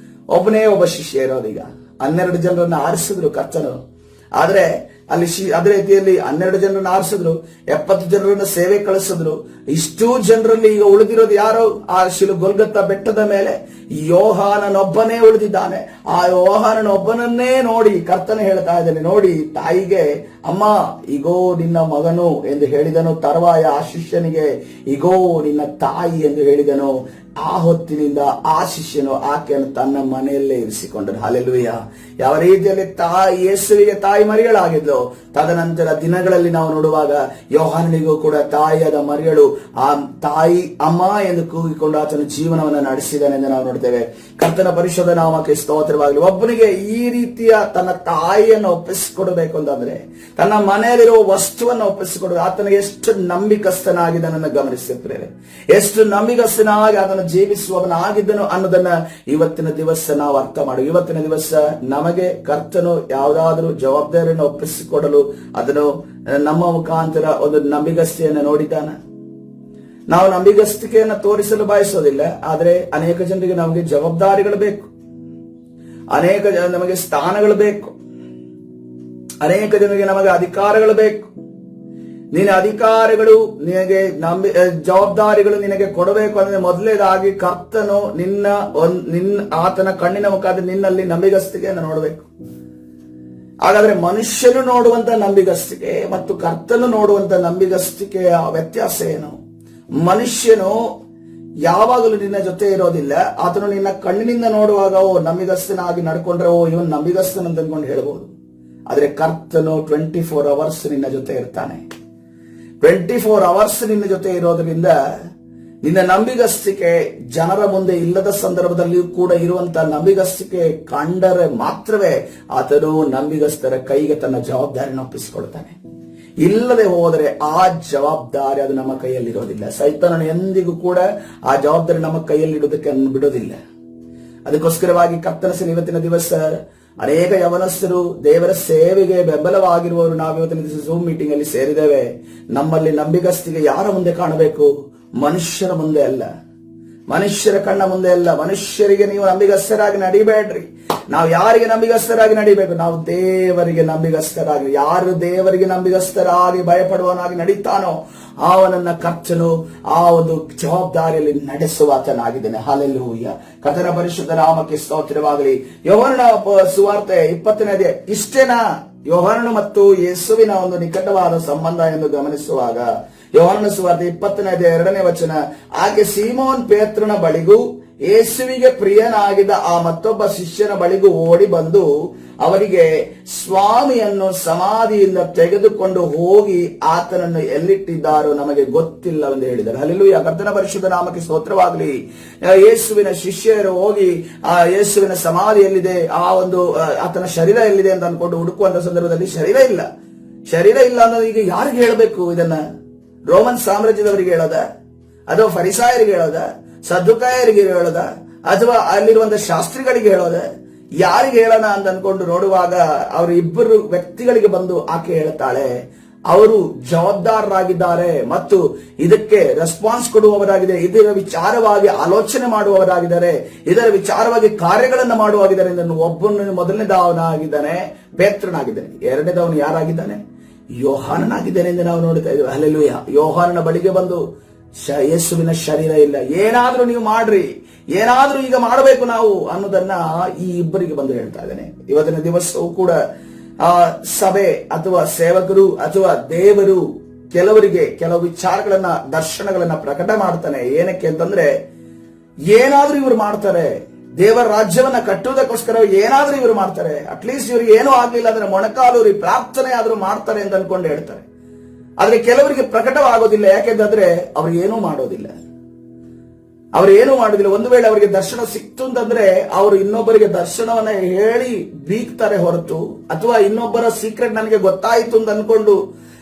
ಒಬ್ಬನೇ ಒಬ್ಬ ಶಿಷ್ಯ ಇರೋದೀಗ. 12 ಜನರನ್ನು ಆರಿಸಿದ್ರು ಕರ್ತನು. ಆದ್ರೆ ಅಲ್ಲಿ ಅದೇ ರೀತಿಯಲ್ಲಿ 12 ಜನರನ್ನು ಆರಿಸಿದ್ರು, 70 ಜನರನ್ನು ಸೇವೆ ಕಳಿಸಿದ್ರು. ಇಷ್ಟೂ ಜನರಲ್ಲಿ ಈಗ ಉಳಿದಿರೋದು ಯಾರು? ಆ ಗೊಲ್ಗೊಥಾ ಬೆಟ್ಟದ ಮೇಲೆ ಯೋಹಾನನೊಬ್ಬನೇ ಉಳಿದಿದ್ದಾನೆ. ಆ ಯೋಹಾನನೊಬ್ಬನನ್ನೇ ನೋಡಿ ಕರ್ತನೆ ಹೇಳ್ತಾ ಇದ್ದಾನೆ, ನೋಡಿ ತಾಯಿಗೆ, ಅಮ್ಮ ಇಗೋ ನಿನ್ನ ಮಗನು ಎಂದು ಹೇಳಿದನು. ತರುವಾಯ ಆ ಶಿಷ್ಯನಿಗೆ, ಇಗೋ ನಿನ್ನ ತಾಯಿ ಎಂದು ಹೇಳಿದನು. ಆ ಹೊತ್ತಿನಿಂದ ಆ ಶಿಷ್ಯನು ಆಕೆಯನ್ನು ತನ್ನ ಮನೆಯಲ್ಲೇ ಇರಿಸಿಕೊಂಡನು. ಹಲ್ಲೆಲೂಯಾ. ಯಾವ ರೀತಿಯಲ್ಲಿ ಯೇಸುವಿಗೆ ತಾಯಿ ಮರಿಯಳಾಗಿದ್ಲು, ತದನಂತರ ದಿನಗಳಲ್ಲಿ ನಾವು ನೋಡುವಾಗ ಯೋಹಾನನಿಗೂ ಕೂಡ ತಾಯಿಯಾದ ಮರಿಯಳು ಆ ತಾಯಿ ಅಮ್ಮ ಎಂದು ಕೂಗಿಕೊಂಡು ಆತನ ಜೀವನವನ್ನು ನಡೆಸಿದಾನೆ ಎಂದು ನಾವು ನೋಡ್ತೇವೆ. ಕರ್ತನ ಪರಿಶುದ್ಧ ನಾಮಕ್ಕೆ ಸ್ತೋತ್ರವಾಗಲಿ. ಒಬ್ಬನಿಗೆ ಈ ರೀತಿಯ ತನ್ನ ತಾಯಿಯನ್ನು ಒಪ್ಪಿಸಿಕೊಡಬೇಕು ಅಂತಂದ್ರೆ, ತನ್ನ ಮನೆಯಲ್ಲಿರುವ ವಸ್ತುವನ್ನು ಒಪ್ಪಿಸಿಕೊಡಬೇಕು. ಆತನಿಗೆ ಎಷ್ಟು ನಂಬಿಕಸ್ಥನಾಗಿದ್ದನನ್ನು ಗಮನಿಸುತ್ತೇವೆ, ಎಷ್ಟು ನಂಬಿಕಸ್ಥನಾಗಿ ಆತನ ಜೀವಿಸುವವನಾಗಿದ್ದನು ಅನ್ನೋದನ್ನ ಇವತ್ತಿನ ದಿವಸ ನಾವು ಅರ್ಥ ಮಾಡಿ, ಇವತ್ತಿನ ದಿವಸ ನಮಗೆ ಕರ್ತನು ಯಾವುದಾದ್ರೂ ಜವಾಬ್ದಾರಿಯನ್ನು ಒಪ್ಪಿಸಿಕೊಡಲು ಅದನ್ನು ನಮ್ಮ ಮುಖಾಂತರ ಒಂದು ನಂಬಿಗಸ್ತಿಯನ್ನು ನೋಡಿದ್ದಾನೆ. ನಾವು ನಂಬಿಗಸ್ತಿಕೆಯನ್ನು ತೋರಿಸಲು ಬಯಸೋದಿಲ್ಲ, ಆದರೆ ಅನೇಕ ಜನರಿಗೆ ನಮಗೆ ಜವಾಬ್ದಾರಿಗಳು ಬೇಕು, ನಮಗೆ ಸ್ಥಾನಗಳು ಬೇಕು, ಅನೇಕ ಜನರಿಗೆ ನಮಗೆ ಅಧಿಕಾರಗಳು ಬೇಕು. ನಿನ್ನ ಅಧಿಕಾರಗಳು, ನಿನಗೆ ಜವಾಬ್ದಾರಿಗಳು ನಿನಗೆ ಕೊಡಬೇಕು ಅಂದ್ರೆ ಮೊದಲೇದಾಗಿ ಕರ್ತನು ಆತನ ಕಣ್ಣಿನ ಮುಖಾಂತರ ನಿನ್ನಲ್ಲಿ ನಂಬಿಗಸ್ತಿಕೆಯನ್ನು ನೋಡಬೇಕು. ಹಾಗಾದ್ರೆ ಮನುಷ್ಯನು ನೋಡುವಂತ ನಂಬಿಗಸ್ತಿಕೆ ಮತ್ತು ಕರ್ತನು ನೋಡುವಂತ ನಂಬಿಗಸ್ತಿಕೆಯ ವ್ಯತ್ಯಾಸ ಏನು? ಮನುಷ್ಯನು ಯಾವಾಗಲೂ ನಿನ್ನ ಜೊತೆ ಇರೋದಿಲ್ಲ. ಆತನು ನಿನ್ನ ಕಣ್ಣಿನಿಂದ ನೋಡುವಾಗ ನಂಬಿಗಸ್ತನಾಗಿ ನಡ್ಕೊಂಡ್ರೆ ಇವನ್ ನಂಬಿಗಸ್ತನ ಅಂತ ಅನ್ಕೊಂಡು ಹೇಳ್ಬಹುದು. ಆದ್ರೆ ಕರ್ತನು 24 ಅವರ್ಸ್ ನಿನ್ನ ಜೊತೆ ಇರ್ತಾನೆ. 24 ಅವರ್ಸ್ ನಿನ್ನ ಜೊತೆ ಇರೋದ್ರಿಂದ ನಿನ್ನ ನಂಬಿಗಸ್ತಿಕೆ ಜನರ ಮುಂದೆ ಇಲ್ಲದ ಸಂದರ್ಭದಲ್ಲಿಯೂ ಕೂಡ ಇರುವಂತಹ ನಂಬಿಗಸ್ತಿಕೆ ಕಂಡರೆ ಮಾತ್ರವೇ ಆತನು ನಂಬಿಗಸ್ತರ ಕೈಗೆ ತನ್ನ ಜವಾಬ್ದಾರಿಯನ್ನು ಒಪ್ಪಿಸಿಕೊಳ್ತಾನೆ. ಇಲ್ಲದೆ ಹೋದರೆ ಆ ಜವಾಬ್ದಾರಿ ಅದು ನಮ್ಮ ಕೈಯಲ್ಲಿರೋದಿಲ್ಲ. ಸೈತಾನನು ಎಂದಿಗೂ ಕೂಡ ಆ ಜವಾಬ್ದಾರಿ ನಮ್ಮ ಕೈಯಲ್ಲಿ ಇಡೋದಕ್ಕೆ ಬಿಡೋದಿಲ್ಲ. ಅದಕ್ಕೋಸ್ಕರವಾಗಿ ಕರ್ತನ ಇವತ್ತಿನ ದಿವಸ ಅನೇಕ ಯವನಸ್ಥರು ದೇವರ ಸೇವೆಗೆ ಬೆಂಬಲವಾಗಿರುವವರು ನಾವು ಇವತ್ತಿನ ದಿವಸ ಝೂಮ್ ಮೀಟಿಂಗ್ ಅಲ್ಲಿ ಸೇರಿದ್ದೇವೆ. ನಮ್ಮಲ್ಲಿ ನಂಬಿಗಸ್ತಿಗೆ ಯಾರ ಮುಂದೆ ಕಾಣಬೇಕು? ಮನುಷ್ಯರ ಮುಂದೆ ಅಲ್ಲ, ಮನುಷ್ಯರ ಕಣ್ಣ ಮುಂದೆ ಅಲ್ಲ. ಮನುಷ್ಯರಿಗೆ ನೀವು ನಂಬಿಗಸ್ತರಾಗಿ ನಡಿಬೇಡ್ರಿ. ನಾವು ಯಾರಿಗೆ ನಂಬಿಗಸ್ತರಾಗಿ ನಡಿಬೇಕು? ನಾವು ದೇವರಿಗೆ ನಂಬಿಗಸ್ತರಾಗಿ. ಯಾರು ದೇವರಿಗೆ ನಂಬಿಗಸ್ತರಾಗಿ ಭಯಪಡುವನಾಗಿ ನಡೀತಾನೋ ಅವನನ್ನ ಕರ್ತನು ಆ ಒಂದು ಜವಾಬ್ದಾರಿಯಲ್ಲಿ ನಡೆಸುವಾತನಾಗಿದ್ದಾನೆ. ಹಲ್ಲೆಲೂಯಾ. ಕರ್ತನ ಪರಿಶುದ್ಧ ನಾಮಕ್ಕೆ ಸ್ತೋತ್ರವಾಗಲಿ. ಯೋಹಾನನ ಸುವಾರ್ತೆ 20ನೇ ಅಧ್ಯಾಯ ಇಷ್ಟೇನಾ ಯೋಹಾನನು ಮತ್ತು ಯೇಸುವಿನ ಒಂದು ನಿಕಟವಾದ ಸಂಬಂಧ ಎಂದು ಗಮನಿಸುವಾಗ, ಯೋಹಾನನ ಸುವಾರ್ತೆ 20ನೇ ಅಧ್ಯಾಯ 2ನೇ ವಚನ, ಆಕೆ ಸೀಮೋನ್ ಪೇತ್ರನ ಬಳಿಗೂ ಯೇಸುವಿಗೆ ಪ್ರಿಯನಾಗಿದ್ದ ಆ ಮತ್ತೊಬ್ಬ ಶಿಷ್ಯನ ಬಳಿಗೂ ಓಡಿ ಬಂದು ಅವರಿಗೆ, ಸ್ವಾಮಿಯನ್ನು ಸಮಾಧಿಯಿಂದ ತೆಗೆದುಕೊಂಡು ಹೋಗಿ ಆತನನ್ನು ಎಲ್ಲಿಟ್ಟಿದ್ದಾರೋ ನಮಗೆ ಗೊತ್ತಿಲ್ಲವೆಂದು ಹೇಳಿದರು. ಹಲ್ಲೆಲೂಯಾ. ಕರ್ತನ ಪರಿಶುದ್ಧ ನಾಮಕ್ಕೆ ಸ್ತೋತ್ರವಾಗಲಿ. ಯೇಸುವಿನ ಶಿಷ್ಯರು ಹೋಗಿ ಆ ಯೇಸುವಿನ ಸಮಾಧಿ ಎಲ್ಲಿದೆ, ಆ ಒಂದು ಆತನ ಶರೀರ ಎಲ್ಲಿದೆ ಅಂತ ಅನ್ಕೊಂಡು ಹುಡುಕುವಂತ ಸಂದರ್ಭದಲ್ಲಿ ಶರೀರ ಇಲ್ಲ ಅನ್ನೋದು ಈಗ ಯಾರಿಗೆ ಹೇಳಬೇಕು? ಇದನ್ನ ರೋಮನ್ ಸಾಮ್ರಾಜ್ಯದವರಿಗೆ ಹೇಳೋದ, ಅಥವಾ ಫರಿಸಾಯರಿಗೆ ಹೇಳೋದ, ಸದ್ದುಕಾಯರಿಗೆ ಹೇಳೋದ, ಅಥವಾ ಅಲ್ಲಿರುವಂತ ಶಾಸ್ತ್ರಿಗಳಿಗೆ ಹೇಳೋದ? ಯಾರಿಗೆ ಹೇಳೋಣ ಅಂತ ಅನ್ಕೊಂಡು ನೋಡುವಾಗ ಅವರು ಇಬ್ಬರು ವ್ಯಕ್ತಿಗಳಿಗೆ ಬಂದು ಆಕೆ ಹೇಳ್ತಾಳೆ, ಅವರು ಜವಾಬ್ದಾರರಾಗಿದ್ದಾರೆ ಮತ್ತು ಇದಕ್ಕೆ ರೆಸ್ಪಾನ್ಸ್ ಕೊಡುವವರಾಗಿದೆ, ಇದರ ವಿಚಾರವಾಗಿ ಆಲೋಚನೆ ಮಾಡುವವರಾಗಿದ್ದಾರೆ, ಇದರ ವಿಚಾರವಾಗಿ ಕಾರ್ಯಗಳನ್ನು ಮಾಡುವಾಗಿದ್ದಾರೆ. ಒಬ್ಬನು ಮೊದಲನೇದವನಾಗಿದ್ದಾನೆ, ಪೇತ್ರನಾಗಿದ್ದಾನೆ. ಎರಡನೇದವನು ಯಾರಾಗಿದ್ದಾನೆ? ಯೋಹಾನನಾಗಿದ್ದೇನೆ ಎಂದು ನಾವು ನೋಡ್ತಾ ಇದ್ದೇವೆ. ಹಲ್ಲೆಲೂಯ. ಯೋಹಾನನ ಬಳಿಗೆ ಬಂದು ಯೇಸುವಿನ ಶರೀರ ಇಲ್ಲ, ಏನಾದ್ರೂ ನೀವು ಮಾಡ್ರಿ, ಏನಾದ್ರೂ ಈಗ ಮಾಡಬೇಕು ನಾವು ಅನ್ನೋದನ್ನ ಈ ಇಬ್ಬರಿಗೆ ಬಂದು ಹೇಳ್ತಾ ಇದ್ದೇನೆ. ಇವತ್ತಿನ ದಿವಸವೂ ಕೂಡ ಸಭೆ ಅಥವಾ ಸೇವಕರು ಅಥವಾ ದೇವರು ಕೆಲವರಿಗೆ ಕೆಲವು ವಿಚಾರಗಳನ್ನ, ದರ್ಶನಗಳನ್ನ ಪ್ರಕಟ ಮಾಡ್ತಾನೆ. ಏನಕ್ಕೆ ಅಂತಂದ್ರೆ ಏನಾದ್ರೂ ಇವರು ಮಾಡ್ತಾರೆ, ದೇವರ ರಾಜ್ಯವನ್ನ ಕಟ್ಟುವುದಕ್ಕೋಸ್ಕರ ಏನಾದ್ರೂ ಇವರು ಮಾಡ್ತಾರೆ, ಅಟ್ಲೀಸ್ಟ್ ಇವ್ರಿಗೆ ಏನೂ ಆಗ್ಲಿಲ್ಲ ಅಂದ್ರೆ ಮೊಣಕಾಲೂರಿ ಪ್ರಾರ್ಥನೆ ಆದ್ರೂ ಮಾಡ್ತಾರೆ ಅಂತ ಅನ್ಕೊಂಡು ಹೇಳ್ತಾರೆ. ಆದ್ರೆ ಕೆಲವರಿಗೆ ಪ್ರಕಟವಾಗೋದಿಲ್ಲ. ಯಾಕೆಂತಂದ್ರೆ ಅವ್ರಿಗೆ ಏನೂ ಮಾಡೋದಿಲ್ಲ. ಒಂದು ವೇಳೆ ಅವರಿಗೆ ದರ್ಶನ ಸಿಕ್ತು ಅಂತಂದ್ರೆ ಅವರು ಇನ್ನೊಬ್ಬರಿಗೆ ದರ್ಶನವನ್ನ ಹೇಳಿ ಬೀಗ್ತಾರೆ ಹೊರತು, ಅಥವಾ ಇನ್ನೊಬ್ಬರ ಸೀಕ್ರೆಟ್ ನನಗೆ ಗೊತ್ತಾಯ್ತು ಅಂತ ಅನ್ಕೊಂಡು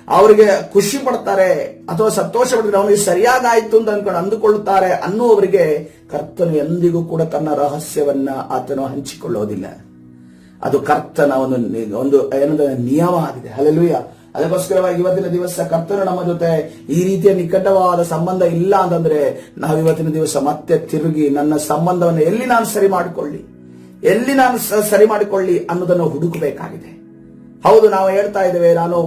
ಅವರಿಗೆ ಖುಷಿ ಪಡ್ತಾರೆ ಅಥವಾ ಸಂತೋಷ ಪಡ್ತಾರೆ, ಅವನಿಗೆ ಸರಿಯಾಗಾಯ್ತು ಅಂತ ಅಂದುಕೊಳ್ಳುತ್ತಾರೆ ಅನ್ನುವವರಿಗೆ ಕರ್ತನು ಎಂದಿಗೂ ಕೂಡ ತನ್ನ ರಹಸ್ಯವನ್ನ ಆತನು ಹಂಚಿಕೊಳ್ಳೋದಿಲ್ಲ. ಅದು ಕರ್ತನ ಒಂದು ಏನಂದ್ರೆ ನಿಯಮ ಆಗಿದೆ. ಹಲ್ಲೆಲೂಯಾ. ಅದಕ್ಕೋಸ್ಕರವಾಗಿ ಇವತ್ತಿನ ದಿವಸ ಕರ್ತನು ನಮ್ಮ ಜೊತೆ ಈ ರೀತಿಯ ನಿಕಟವಾದ ಸಂಬಂಧ ಇಲ್ಲ ಅಂತಂದ್ರೆ ನಾವು ಇವತ್ತಿನ ದಿವಸ ಮತ್ತೆ ತಿರುಗಿ ನನ್ನ ಸಂಬಂಧವನ್ನು ಎಲ್ಲಿ ನಾನು ಸರಿ ಮಾಡಿಕೊಳ್ಳಿ ಅನ್ನೋದನ್ನು ಹುಡುಕಬೇಕಾಗಿದೆ. ಹೌದು, ನಾವು ಹೇಳ್ತಾ ಇದ್ದೇವೆ, ನಾನು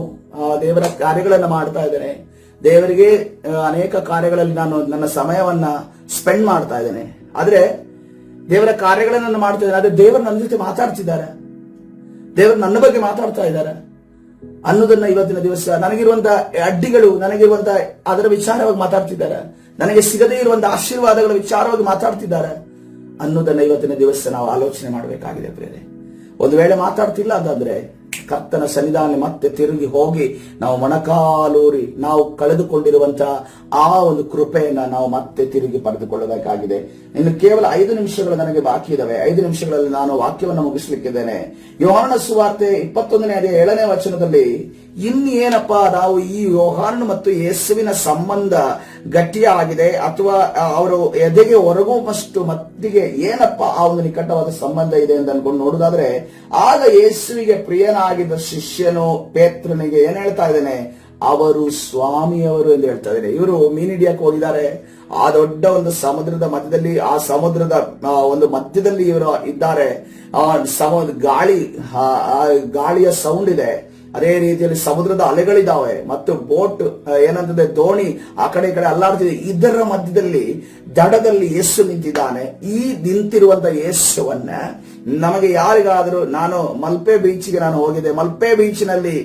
ದೇವರ ಕಾರ್ಯಗಳನ್ನ ಮಾಡ್ತಾ ಇದ್ದೇನೆ, ದೇವರಿಗೆ ಅನೇಕ ಕಾರ್ಯಗಳಲ್ಲಿ ನಾನು ನನ್ನ ಸಮಯವನ್ನ ಸ್ಪೆಂಡ್ ಮಾಡ್ತಾ ಇದ್ದೇನೆ. ಆದ್ರೆ ದೇವರ ಕಾರ್ಯಗಳನ್ನ ಮಾಡ್ತಾ ಇದ್ದೇನೆ, ಆದ್ರೆ ದೇವರು ನನ್ನ ಜೊತೆ ಮಾತಾಡ್ತಿದ್ದಾರೆ, ದೇವರು ನನ್ನ ಬಗ್ಗೆ ಮಾತಾಡ್ತಾ ಇದ್ದಾರೆ ಅನ್ನೋದನ್ನ ಇವತ್ತಿನ ದಿವಸ ನನಗಿರುವಂತ ಅಡ್ಡಿಗಳು, ನನಗಿರುವಂತ ಅದರ ವಿಚಾರವಾಗಿ ಮಾತಾಡ್ತಿದ್ದಾರೆ, ನನಗೆ ಸಿಗದೇ ಇರುವಂತ ಆಶೀರ್ವಾದಗಳ ವಿಚಾರವಾಗಿ ಮಾತಾಡ್ತಿದ್ದಾರೆ ಅನ್ನೋದನ್ನ ಇವತ್ತಿನ ದಿವಸ ನಾವು ಆಲೋಚನೆ ಮಾಡಬೇಕಾಗಿದೆ ಪ್ರಿಯರೇ. ಒಂದು ವೇಳೆ ಮಾತಾಡ್ತಿಲ್ಲ ಅಂತಂದ್ರೆ ಕರ್ತನ ಸನ್ನಿಧಾನ ಮತ್ತೆ ತಿರುಗಿ ಹೋಗಿ ನಾವು ಮೊಣಕಾಲೂರಿ ನಾವು ಕಳೆದುಕೊಂಡಿರುವಂತಹ ಆ ಒಂದು ಕೃಪೆಯನ್ನ ನಾವು ಮತ್ತೆ ತಿರುಗಿ ಪಡೆದುಕೊಳ್ಳಬೇಕಾಗಿದೆ. ಇನ್ನು ಕೇವಲ 5 ನಿಮಿಷಗಳು ನನಗೆ ಬಾಕಿ ಇದಾವೆ. 5 ನಿಮಿಷಗಳಲ್ಲಿ ನಾನು ವಾಕ್ಯವನ್ನು ಮುಗಿಸ್ಲಿಕ್ಕಿದ್ದೇನೆ. ಯೋಹಾನನ ಸುವಾರ್ತೆ 21ನೇ ಅಧ್ಯಾಯ 7ನೇ ವಚನದಲ್ಲಿ ಇನ್ನೇನಪ್ಪ ನಾವು ಈ ಯೋಹಾನನ ಮತ್ತು ಯೇಸುವಿನ ಸಂಬಂಧ ಗಟ್ಟಿಯಾಗಿದೆ ಅಥವಾ ಅವರು ಎದೆಗೆ ಹೊರಗುವಷ್ಟು ಮತ್ತಿಗೆ ಏನಪ್ಪ ಆ ಒಂದು ನಿಕಟವಾದ ಸಂಬಂಧ ಇದೆ ಅಂತ ಅನ್ಕೊಂಡು ನೋಡುದಾದ್ರೆ, ಆಗ ಯೇಸುವಿಗೆ ಪ್ರಿಯನಾಗಿದ್ದ ಶಿಷ್ಯನು ಪೇತ್ರನಿಗೆ ಏನ್ ಹೇಳ್ತಾ ಇದ್ದೇನೆ, ಅವರು ಸ್ವಾಮಿಯವರು ಎಂದು ಹೇಳ್ತಾ ಇದ್ದಾರೆ. ಇವರು ಮೀನಿಡಿಯಕ್ಕೆ ಹೋಗಿದ್ದಾರೆ. ಆ ದೊಡ್ಡ ಒಂದು ಸಮುದ್ರದ ಮಧ್ಯದಲ್ಲಿ, ಆ ಸಮುದ್ರದ ಒಂದು ಮಧ್ಯದಲ್ಲಿ ಇವರು ಇದ್ದಾರೆ. ಗಾಳಿಯ ಸೌಂಡ್ ಇದೆ, ಅದೇ ರೀತಿಯಲ್ಲಿ ಸಮುದ್ರದ ಅಲೆಗಳಿದಾವೆ ಮತ್ತು ಬೋಟ್ ಏನಂತಂದ್ರೆ ದೋಣಿ ಆ ಕಡೆ ಈ ಕಡೆ ಅಲ್ಲಾಡ್ತಿದೆ. ಇದರ ಮಧ್ಯದಲ್ಲಿ ದಡದಲ್ಲಿ ಯೇಸು ನಿಂತಿದ್ದಾನೆ. ಈ ನಿಂತಿರುವಂತ ಯೇಸುವನ್ನ ನಮಗೆ ಯಾರಿಗಾದರೂ, ನಾನು ಮಲ್ಪೆ ಬೀಚ್ಗೆ ನಾನು ಹೋಗಿದ್ದೆ, ಮಲ್ಪೆ ಬೀಚ್ನಲ್ಲಿ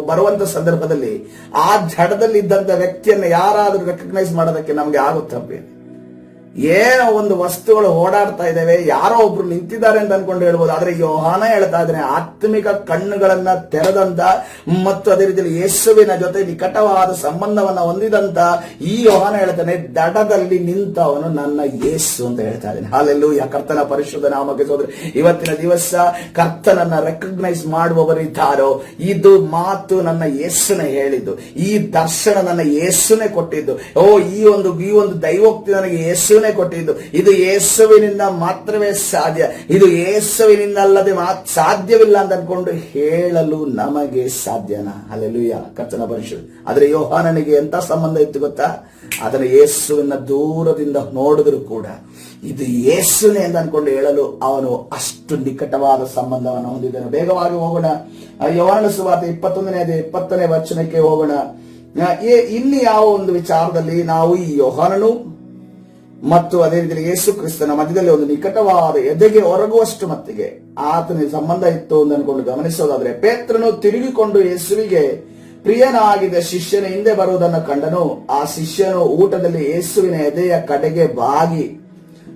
ಬರುವಂತ ಸಂದರ್ಭದಲ್ಲಿ ಆ ದಡದಲ್ಲಿ ಇದ್ದಂತ ವ್ಯಕ್ತಿಯನ್ನ ಯಾರಾದ್ರೂ ರೆಕಗ್ನೈಸ್ ಮಾಡೋದಕ್ಕೆ ನಮಗೆ ಆಗುತ್ತಪ್ಪೆ? ಏನೋ ಒಂದು ವಸ್ತುಗಳು ಓಡಾಡ್ತಾ ಇದ್ದಾವೆ, ಯಾರೋ ಒಬ್ರು ನಿಂತಿದ್ದಾರೆ ಅಂತ ಅನ್ಕೊಂಡು ಹೇಳ್ಬೋದು. ಆದ್ರೆ ಯೋಹಾನ ಹೇಳ್ತಾ ಇದ್ದಾನೆ, ಆತ್ಮಿಕ ಕಣ್ಣುಗಳನ್ನ ತೆರೆದಂತ ಮತ್ತು ಅದೇ ರೀತಿಯಲ್ಲಿ ಯೇಸುವಿನ ಜೊತೆ ನಿಕಟವಾದ ಸಂಬಂಧವನ್ನ ಹೊಂದಿದಂತ ಈ ಯೋಹಾನ ಹೇಳ್ತಾನೆ, ದಡದಲ್ಲಿ ನಿಂತವನು ನನ್ನ ಯೇಸು ಅಂತ ಹೇಳ್ತಾ ಇದ್ದಾನೆ. ಹಲ್ಲೆಲೂಯಾ. ಕರ್ತನ ಪರಿಶುದ್ಧ ನಾಮಕ್ಕೆ ಸೋದರ, ಇವತ್ತಿನ ದಿವಸ ಕರ್ತನನ್ನ ರೆಕಗ್ನೈಸ್ ಮಾಡುವವರಿದ್ದಾರೋ, ಇದು ಮಾತು ನನ್ನ ಯೇಸುನೇ ಹೇಳಿದ್ದು, ಈ ದರ್ಶನ ನನ್ನ ಯೇಸುನೇ ಕೊಟ್ಟಿದ್ದು, ಈ ಒಂದು ದೈವೋಕ್ತಿ ನನಗೆ ಯೇಸು ಕೊಟ್ಟಿದ್ದು, ಇದು ಯೇಸುವಿನಿಂದ ಮಾತ್ರವೇ ಸಾಧ್ಯ, ಇದು ಯೇಸುವಿನಿಂದ ಅಲ್ಲದೆ ಸಾಧ್ಯವಿಲ್ಲ ಅಂತ ಅನ್ಕೊಂಡು ಹೇಳಲು ನಮಗೆ ಸಾಧ್ಯನಾ? ಹಲ್ಲೆಲೂಯಾ. ಕರ್ತನ ಪರಿಶುದ್ಧ. ಆದ್ರೆ ಯೋಹಾನನಿಗೆ ಎಂತ ಸಂಬಂಧ ಇತ್ತು ಗೊತ್ತಾ? ಅದನ್ನ ಯೇಸುವಿನ ದೂರದಿಂದ ನೋಡಿದ್ರು ಕೂಡ ಇದು ಯೇಸುನೇ ಅಂತ ಅನ್ಕೊಂಡು ಹೇಳಲು ಅವನು ಅಷ್ಟು ನಿಕಟವಾದ ಸಂಬಂಧವನ್ನು ಹೊಂದಿದ್ದಾನೆ. ಬೇಗವಾಗಿ ಹೋಗೋಣ. ಯೋಹಾನನ ಸುವಾರ್ತೆ 21ನೇ ಅಧ್ಯಾಯ 20ನೇ ವಚನಕ್ಕೆ ಹೋಗೋಣ. ಇನ್ನು ಯಾವ ಒಂದು ವಿಚಾರದಲ್ಲಿ ನಾವು ಈ ಯೋಹಾನನು ಮತ್ತು ಅದೇ ರೀತಿಯಲ್ಲಿ ಯೇಸು ಕ್ರಿಸ್ತನ ಮಧ್ಯದಲ್ಲಿ ಒಂದು ನಿಕಟವಾದ ಎದೆಗೆ ಹೊರಗುವಷ್ಟು ಮಟ್ಟಿಗೆ ಆತನ ಸಂಬಂಧ ಇತ್ತು ಅಂತ ಅನ್ಕೊಂಡು ಗಮನಿಸೋದಾದ್ರೆ, ಪೇತ್ರನು ತಿರುಗಿಕೊಂಡು ಯೇಸುವಿಗೆ ಪ್ರಿಯನಾಗಿದ್ದ ಶಿಷ್ಯನ ಹಿಂದೆ ಬರುವುದನ್ನು ಕಂಡನು. ಆ ಶಿಷ್ಯನು ಊಟದಲ್ಲಿ ಯೇಸುವಿನ ಎದೆಯ ಕಡೆಗೆ ಬಾಗಿ,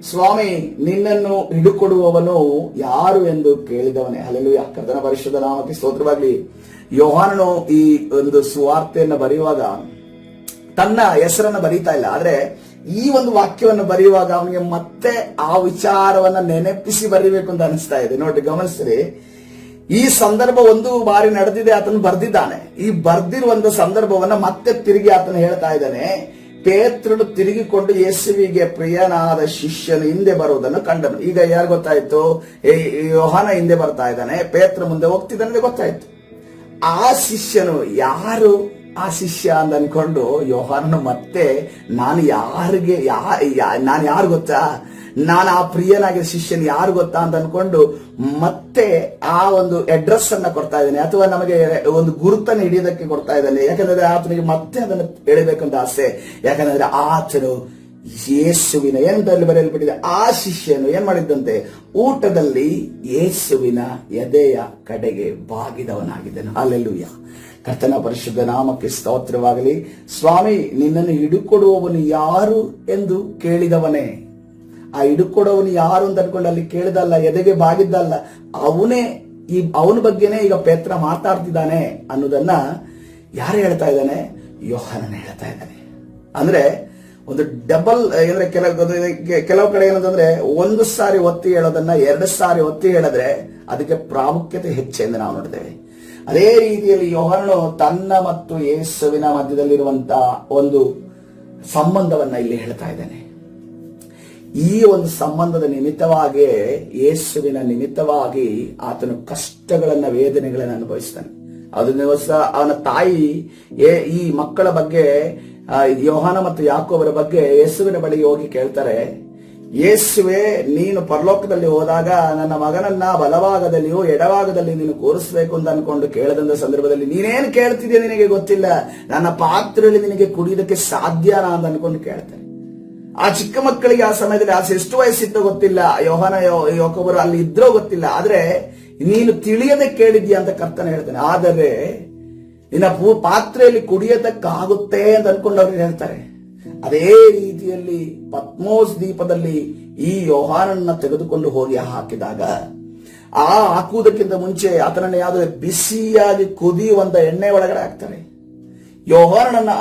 ಸ್ವಾಮಿ, ನಿನ್ನನ್ನು ಹಿಡುಕೊಡುವವನು ಯಾರು ಎಂದು ಕೇಳಿದವನೇ. ಹಲ್ಲೆಲೂಯಾ. ಕರ್ತನ ಪರಿಶುದ್ಧ ನಾಮಕ್ಕೆ ಸ್ತೋತ್ರವಾಗಲಿ. ಯೋಹಾನನು ಈ ಒಂದು ಸುವಾರ್ತೆಯನ್ನು ಬರೆಯುವಾಗ ತನ್ನ ಹೆಸರನ್ನು ಬರೀತಾ ಇಲ್ಲ, ಆದ್ರೆ ಈ ಒಂದು ವಾಕ್ಯವನ್ನು ಬರೆಯುವಾಗ ಅವನಿಗೆ ಮತ್ತೆ ಆ ವಿಚಾರವನ್ನ ನೆನಪಿಸಿ ಬರೀಬೇಕು ಅಂತ ಅನಿಸ್ತಾ ಇದೆ. ನೋಡಿ, ಗಮನಿಸ್ರಿ, ಈ ಸಂದರ್ಭ ಒಂದು ಬಾರಿ ನಡೆದಿದೆ, ಆತನು ಬರ್ದಿದ್ದಾನೆ. ಈ ಬರ್ದಿರುವಂತ ಸಂದರ್ಭವನ್ನ ಮತ್ತೆ ತಿರುಗಿ ಆತನು ಹೇಳ್ತಾ ಇದ್ದಾನೆ. ಪೇತ್ರನು ತಿರುಗಿಕೊಂಡು ಯೇಸುವಿಗೆ ಪ್ರಿಯನಾದ ಶಿಷ್ಯನು ಹಿಂದೆ ಬರುವುದನ್ನು ಕಂಡನು. ಈಗ ಯಾರು ಗೊತ್ತಾಯ್ತು? ಯೋಹಾನ ಹಿಂದೆ ಬರ್ತಾ ಇದ್ದಾನೆ, ಪೇತ್ರ ಮುಂದೆ ಹೋಗ್ತಿದ್ದಾನೆ ಗೊತ್ತಾಯ್ತು. ಆ ಶಿಷ್ಯನು ಯಾರು ಆ ಶಿಷ್ಯ ಅಂತ ಅನ್ಕೊಂಡು ಯೋಹಾನನು ಮತ್ತೆ ನಾನು ಯಾರು ಗೊತ್ತಾ, ನಾನು ಆ ಪ್ರಿಯನಾಗಿದ್ದ ಶಿಷ್ಯನ್ ಯಾರು ಗೊತ್ತಾ ಅಂತ ಅನ್ಕೊಂಡು ಮತ್ತೆ ಆ ಒಂದು ಅಡ್ರೆಸ್ ಅನ್ನ ಕೊಡ್ತಾ ಇದ್ದಾನೆ, ಅಥವಾ ನಮಗೆ ಒಂದು ಗುರುತನ್ನು ಹಿಡಿಯೋದಕ್ಕೆ ಕೊಡ್ತಾ ಇದ್ದಾನೆ. ಯಾಕಂದ್ರೆ ಆತನಿಗೆ ಮತ್ತೆ ಅದನ್ನು ಹೇಳಬೇಕಂತ ಆಸೆ. ಯಾಕಂದ್ರೆ ಆತನು ಯೇಸುವಿನ ಎಂದಲ್ಲಿ ಬರೆಯಲ್ಪಟ್ಟಿದೆ, ಆ ಶಿಷ್ಯನು ಏನ್ ಮಾಡಿದ್ದಂತೆ, ಊಟದಲ್ಲಿ ಯೇಸುವಿನ ಎದೆಯ ಕಡೆಗೆ ಬಾಗಿದವನಾಗಿದ್ದನು. ಹಲ್ಲೆಲೂಯಾ. ಕರ್ತನ ಪರಿಶುದ್ಧ ನಾಮಕ್ಕೆ ಸ್ತೋತ್ರವಾಗಲಿ. ಸ್ವಾಮಿ, ನಿನ್ನನ್ನು ಹಿಡುಕೊಡುವವನು ಯಾರು ಎಂದು ಕೇಳಿದವನೇ. ಆ ಹಿಡುಕೊಡುವವನು ಯಾರು ಅಂತ ಅನ್ಕೊಂಡು ಅಲ್ಲಿ ಕೇಳಿದಲ್ಲ, ಎದೆಗೆ ಬಾಗಿದ್ದಲ್ಲ, ಅವನ ಬಗ್ಗೆನೇ ಈಗ ಪೇತ್ರ ಮಾತಾಡ್ತಿದ್ದಾನೆ ಅನ್ನೋದನ್ನ ಯಾರು ಹೇಳ್ತಾ ಇದ್ದಾನೆ? ಯೋಹಾನನ ಹೇಳ್ತಾ ಇದ್ದಾನೆ. ಅಂದ್ರೆ ಒಂದು ಡಬಲ್, ಅಂದ್ರೆ ಕೆಲವು ಕಡೆ ಏನಂತಂದ್ರೆ ಒಂದು ಸಾರಿ ಒತ್ತಿ ಹೇಳೋದನ್ನ 2 ಸಾರಿ ಒತ್ತಿ ಹೇಳಿದ್ರೆ ಅದಕ್ಕೆ ಪ್ರಾಮುಖ್ಯತೆ ಹೆಚ್ಚೆಂದು ನಾವು ನೋಡ್ತೇವೆ. ಅದೇ ರೀತಿಯಲ್ಲಿ ಯೋಹಾನನು ತನ್ನ ಮತ್ತು ಯೇಸುವಿನ ಮಧ್ಯದಲ್ಲಿರುವಂತಹ ಒಂದು ಸಂಬಂಧವನ್ನ ಇಲ್ಲಿ ಹೇಳ್ತಾ ಇದ್ದಾನೆ. ಈ ಒಂದು ಸಂಬಂಧದ ನಿಮಿತ್ತವಾಗಿ, ಯೇಸುವಿನ ನಿಮಿತ್ತವಾಗಿ ಆತನು ಕಷ್ಟಗಳನ್ನ, ವೇದನೆಗಳನ್ನ ಅನುಭವಿಸ್ತಾನೆ. ಅದನ್ನ ಅವನ ತಾಯಿ ಈ ಮಕ್ಕಳ ಬಗ್ಗೆ, ಯೋಹಾನ ಮತ್ತು ಯಾಕೋಬರ ಬಗ್ಗೆ ಯೇಸುವಿನ ಬಳಿಗೆ ಹೋಗಿ ಕೇಳ್ತಾರೆ, ಯೇಸುವೆ, ನೀನು ಪರಲೋಕದಲ್ಲಿ ಹೋದಾಗ ನನ್ನ ಮಗನನ್ನ ಬಲಭಾಗದಲ್ಲಿಯೋ ಎಡಭಾಗದಲ್ಲಿ ನೀನು ಕೂರಿಸಬೇಕು ಅಂತ ಅನ್ಕೊಂಡು ಕೇಳದಂತ ಸಂದರ್ಭದಲ್ಲಿ ನೀನೇನು ಕೇಳ್ತಿದ್ಯಾ ನಿನಗೆ ಗೊತ್ತಿಲ್ಲ, ನನ್ನ ಪಾತ್ರೆಯಲ್ಲಿ ನಿನಗೆ ಕುಡಿಯೋದಕ್ಕೆ ಸಾಧ್ಯನಾ ಅಂತ ಅನ್ಕೊಂಡು ಕೇಳ್ತಾರೆ. ಆ ಚಿಕ್ಕ ಮಕ್ಕಳಿಗೆ ಆ ಸಮಯದಲ್ಲಿ ಎಷ್ಟು ವಯಸ್ಸಿತ್ತೋ ಗೊತ್ತಿಲ್ಲ, ಯೋಹಾನ ಯಾಕೋಬರು ಅಲ್ಲಿ ಇದ್ರೋ ಗೊತ್ತಿಲ್ಲ, ಆದ್ರೆ ನೀನು ತಿಳಿಯದೆ ಕೇಳಿದ್ಯಾ ಅಂತ ಕರ್ತನ ಹೇಳ್ತಾನೆ. ಆದರೆ ನಿನ್ನ ಪಾತ್ರೆಯಲ್ಲಿ ಕುಡಿಯೋದಕ್ಕಾಗುತ್ತೆ ಅಂತ ಅನ್ಕೊಂಡು ಅವ್ರು ಹೇಳ್ತಾರೆ. ಅದೇ ರೀತಿಯಲ್ಲಿ ಪತ್ಮೋಸ್ ದ್ವೀಪದಲ್ಲಿ ಈ ಯೋಹಾನನ್ನ ತೆಗೆದುಕೊಂಡು ಹೋಗಿ ಹಾಕಿದಾಗ, ಆ ಹಾಕುವುದಕ್ಕಿಂತ ಮುಂಚೆ ಆತನನ್ನ ಯಾವುದೇ ಬಿಸಿಯಾಗಿ ಕುದಿಯುವಂತ ಎಣ್ಣೆ ಒಳಗಡೆ ಹಾಕ್ತಾರೆ. ಯೋಹಾನನನ್ನ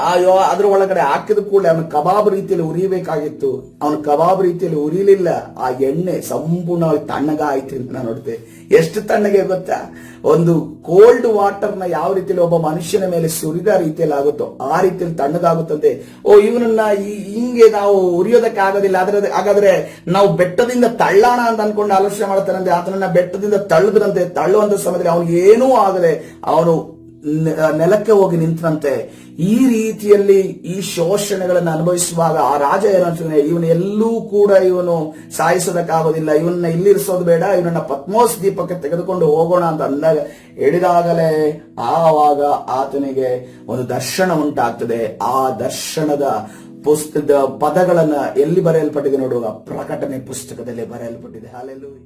ಅದ್ರ ಒಳಗಡೆ ಹಾಕಿದ ಕೂಡಲೇ ಅವನು ಕಬಾಬ್ ರೀತಿಯಲ್ಲಿ ಉರಿಬೇಕಾಗಿತ್ತು. ಅವನು ಕಬಾಬ್ ರೀತಿಯಲ್ಲಿ ಉರಿಲಿಲ್ಲ. ಆ ಎಣ್ಣೆ ಸಂಪೂರ್ಣವಾಗಿ ತಣ್ಣಗಾಯ್ತು ಅಂತ ನಾನು ನೋಡ್ತೇವೆ. ಎಷ್ಟು ತಣ್ಣಗೆ ಗೊತ್ತಾ? ಒಂದು ಕೋಲ್ಡ್ ವಾಟರ್ನ ಯಾವ ರೀತಿಯಲ್ಲಿ ಒಬ್ಬ ಮನುಷ್ಯನ ಮೇಲೆ ಸುರಿದ ರೀತಿಯಲ್ಲಿ ಆಗುತ್ತೋ ಆ ರೀತಿಯಲ್ಲಿ ತಣ್ಣಗಾಗುತ್ತಂತೆ. ಇವನನ್ನ ಹಿಂಗೆ ನಾವು ಉರಿಯೋದಕ್ಕೆ ಆಗೋದಿಲ್ಲ, ಹಾಗಾದ್ರೆ ನಾವು ಬೆಟ್ಟದಿಂದ ತಳ್ಳೋಣ ಅಂತ ಅನ್ಕೊಂಡು ಆಲೋಚನೆ ಮಾಡ್ತಾರಂತೆ. ಆತನನ್ನ ಬೆಟ್ಟದಿಂದ ತಳ್ಳದ್ರಂತೆ. ತಳ್ಳುವಂತ ಸಮಯದಲ್ಲಿ ಅವನಿಗೆ ಏನೂ ಆಗದೆ ಅವನು ನೆಲಕ್ಕೆ ಹೋಗಿ ನಿಂತಂತೆ. ಈ ರೀತಿಯಲ್ಲಿ ಈ ಶೋಷಣೆಗಳನ್ನು ಅನುಭವಿಸುವಾಗ ಆ ರಾಜ ಏನಂತಾನೆ, ಇವನು ಎಲ್ಲೂ ಕೂಡ ಇವನು ಸಾಯಿಸೋದಕ್ಕಾಗೋದಿಲ್ಲ, ಇವನ್ನ ಇಲ್ಲಿರಿಸೋದು ಬೇಡ, ಇವನನ್ನ ಪತ್ಮೋಸ್ ದ್ವೀಪಕ್ಕೆ ತೆಗೆದುಕೊಂಡು ಹೋಗೋಣ ಅಂತ ಅಂದಾಗ ಹೇಳಿದಾಗಲೇ ಆವಾಗ ಆತನಿಗೆ ಒಂದು ದರ್ಶನ ಉಂಟಾಗ್ತದೆ. ಆ ದರ್ಶನದ ಪದಗಳನ್ನ ಎಲ್ಲಿ ಬರೆಯಲ್ಪಟ್ಟಿದೆ ನೋಡುವ, ಪ್ರಕಟಣೆ ಪುಸ್ತಕದಲ್ಲಿ ಬರೆಯಲ್ಪಟ್ಟಿದೆ. ಹಾಲೆಲೂಯಾ.